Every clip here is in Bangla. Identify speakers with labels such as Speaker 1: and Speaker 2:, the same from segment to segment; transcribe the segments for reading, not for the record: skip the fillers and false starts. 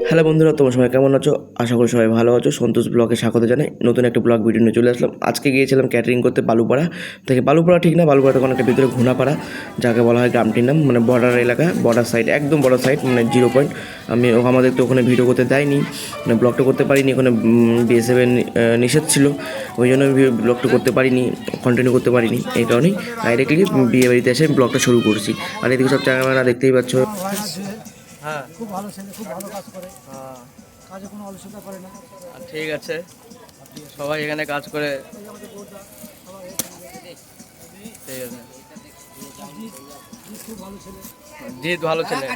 Speaker 1: হ্যালো বন্ধুরা, তোমার সবাই কেমন আছো? আশা করি সবাই ভালো আছো। সন্তোষ ব্লগে স্বাগত জানাই। নতুন একটা ব্লগ ভিডিও নিয়ে চলে আসলাম। আজকে গিয়েছিলাম ক্যাটারিং করতে বালুপাড়া থেকে। বালুপাড়া ঠিক না, বালুপাড়া থেকে অনেকটা ভিতরে ঘোনাপাড়া, যাকে বলা হয় গ্রামটির নাম, মানে বর্ডার এলাকা, বর্ডার সাইড, একদম বর্ডার সাইড, মানে 0 পয়েন্ট। আমাদের তো ওখানে ভিডিও করতে দেয়নি, মানে ব্লগটা করতে পারিনি, ওখানে BSF নিষেধ ছিল, ওই জন্য আমি ব্লগটা করতে পারিনি, কন্টিনিউ করতে পারিনি। এই কারণেই ডাইরেক্টলি বিয়ে বাড়িতে এসে ব্লগটা শুরু করছি। আর এদিকে সব ক্যামেরা দেখতেই পাচ্ছ।
Speaker 2: হ্যাঁ, খুব ভালো ছেলে, খুব ভালো কাজ করে। কাজে কোনো অলসতা করে না।
Speaker 3: ঠিক আছে, সবাই এখানে কাজ করে। ঠিক আছে,
Speaker 2: খুব ভালো ছেলে।
Speaker 3: জিৎ ভালো ছেলে।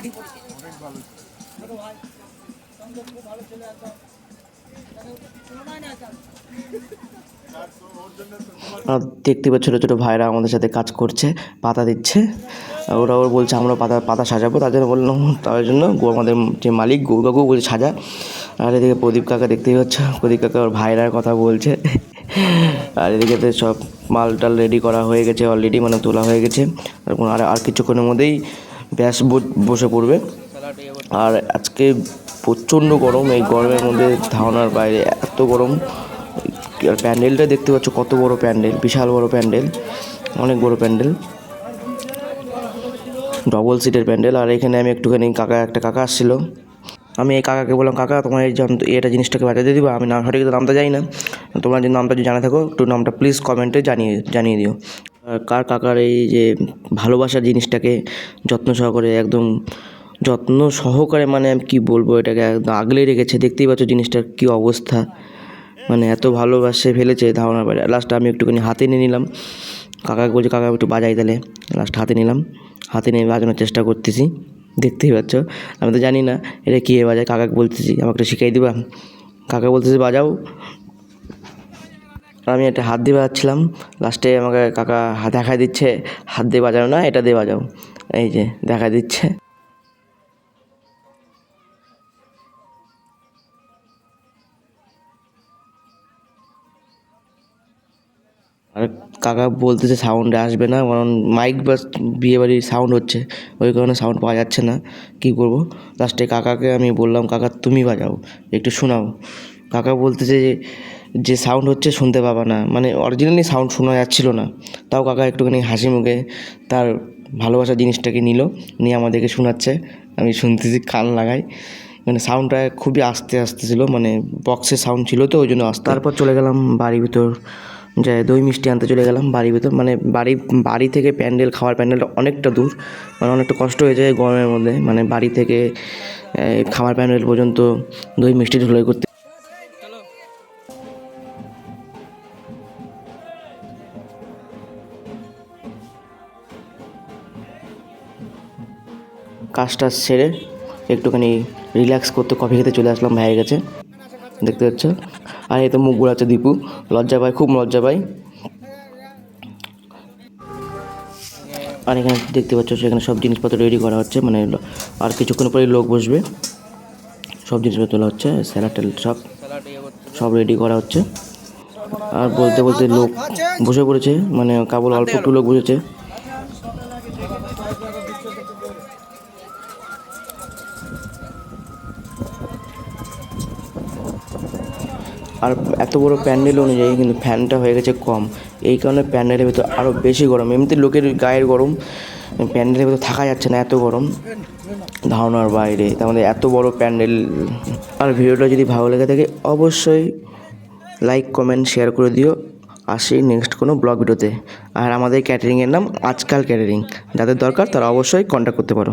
Speaker 1: আর দেখতে পাচ্ছ ছোটো ছোটো ভাইরা আমাদের সাথে কাজ করছে, পাতা দিচ্ছে। ওরা বলছে আমরা পাতা সাজাবো, তার জন্য বললাম, তার জন্য আমাদের যে মালিক গৌর কাকু বলছে সাজা। আর এদিকে প্রদীপ কাকা দেখতেই পাচ্ছ, প্রদীপ কাকা ওর ভাইরার কথা বলছে। আর এদিকে তো সব মাল টাল রেডি করা হয়ে গেছে অলরেডি, মানে তোলা হয়ে গেছে। আর কিছুক্ষণের মধ্যেই ব্যাস বসে পড়বে। আর আজকে প্রচণ্ড গরম, এই গরমের মধ্যে ধারণার বাইরে, এত গরম। আর প্যান্ডেলটা দেখতে পাচ্ছ, কত বড় প্যান্ডেল, বিশাল বড় প্যান্ডেল, অনেক বড় প্যান্ডেল, ডবল সিটের প্যান্ডেল। আর এখানে আমি একটুখানি একটা কাকা আসছিলো, আমি এই কাকাকে বললাম, কাকা তোমার এটা জিনিসটাকে বাজাতে দিবা? আমি সঠিক নামটা জানি না, তোমার যে নামটা যদি জানা থাকো একটু নামটা প্লিজ কমেন্টে জানিয়ে দিও। আর কাকার এই যে ভালোবাসার জিনিসটাকে যত্ন সহকারে, একদম যত্ন সহকারে, মানে আমি কী বলবো, এটাকে একদম আগলে রেখেছে। দেখতেই পাচ্ছ জিনিসটার কী অবস্থা, মানে এত ভালোবাসে ফেলেছে ধারণার বাইরে। লাস্ট আমি একটুখানি হাতে নিয়ে নিলাম, কাকাকে বলছি কাকা একটু বাজাই তাহলে। লাস্ট হাতে নিলাম, হাতে নিয়ে বাজানোর চেষ্টা করতেছি। দেখতেই পাচ্ছ, আমি তো জানি না এটা কী বাজায়, কাকাকে বলতেছি আমাকে একটু শিখাই দিবা। কাকা বলতেছি বাজাও, আমি একটা হাত দিয়ে বাজাচ্ছিলাম। লাস্টে আমাকে কাকা দেখা দিচ্ছে, হাত দিয়ে বাজাও না, এটা দিয়ে বাজাও, এই যে দেখা দিচ্ছে। আর কাকা বলতেছে সাউন্ডে আসবে না, কারণ মাইক বা বিয়েবাড়ির সাউন্ড হচ্ছে, ওই কারণে সাউন্ড পাওয়া যাচ্ছে না। কী করবো? লাস্টে কাকাকে আমি বললাম, কাকা তুমি বাজাও, একটু শোনাও। কাকা বলতেছে যে সাউন্ড হচ্ছে শুনতে পাবা না, মানে অরিজিনালি সাউন্ড শোনা যাচ্ছিল না। তাও কাকা একটুখানি হাসি মুখে তার ভালোবাসার জিনিসটাকে নিয়ে আমাদেরকে শোনাচ্ছে। আমি শুনতেছি, কান লাগাই, মানে সাউন্ডটা খুবই আস্তে আস্তে ছিল, মানে বক্সের সাউন্ড ছিল তো ওই জন্য আস্তে। তারপর চলে গেলাম বাড়ির ভিতর, যে দই মিষ্টি আনতে চলে গেলাম বাড়ির ভিতর। মানে বাড়ি থেকে খাওয়ার প্যান্ডেলটা অনেকটা দূর, মানে অনেকটা কষ্ট হয়ে যায় গরমের মধ্যে, মানে বাড়ি থেকে খাওয়ার প্যান্ডেল পর্যন্ত দই মিষ্টি ঢোলাই করতে। কাজটা সেরে একটুখানি রিল্যাক্স করতে কফি খেতে চলে আসলাম ভাইয়ের কাছে, দেখতে পাচ্ছ। আর এই তো মুখ ঘোরাচ্ছে দীপু, লজ্জা পায়, খুব লজ্জা পায়। আর এখানে দেখতে পাচ্ছ সেখানে সব জিনিসপত্র রেডি করা হচ্ছে, মানে আর কিছুক্ষণ পরেই লোক বসবে, সব জিনিসপত্র তোলা হচ্ছে, স্যালাড ট্যালাড সব রেডি করা হচ্ছে। আর বলতে বলতে লোক বসে পড়েছে, মানে কেবল অল্প একটু লোক বসেছে। আর এত বড় প্যান্ডেল অনুযায়ী কিন্তু ফ্যানটা হয়ে গেছে কম, এই কারণে প্যান্ডেলের ভিতর আরও বেশি গরম। এমনিতে লোকের গায়ের গরম, প্যান্ডেলের ভিতর থাকা যাচ্ছে না, এত গরম ধারণার বাইরে। তার মধ্যে এত বড় প্যান্ডেল। আর ভিডিওটা যদি ভালো লেগে থাকে অবশ্যই লাইক কমেন্ট শেয়ার করে দিও। আসি নেক্সট কোনো ব্লগ ভিডিওতে। আর আমাদের ক্যাটারিংয়ের নাম আজকাল ক্যাটারিং, যাদের দরকার তারা অবশ্যই কন্ট্যাক্ট করতে পারো।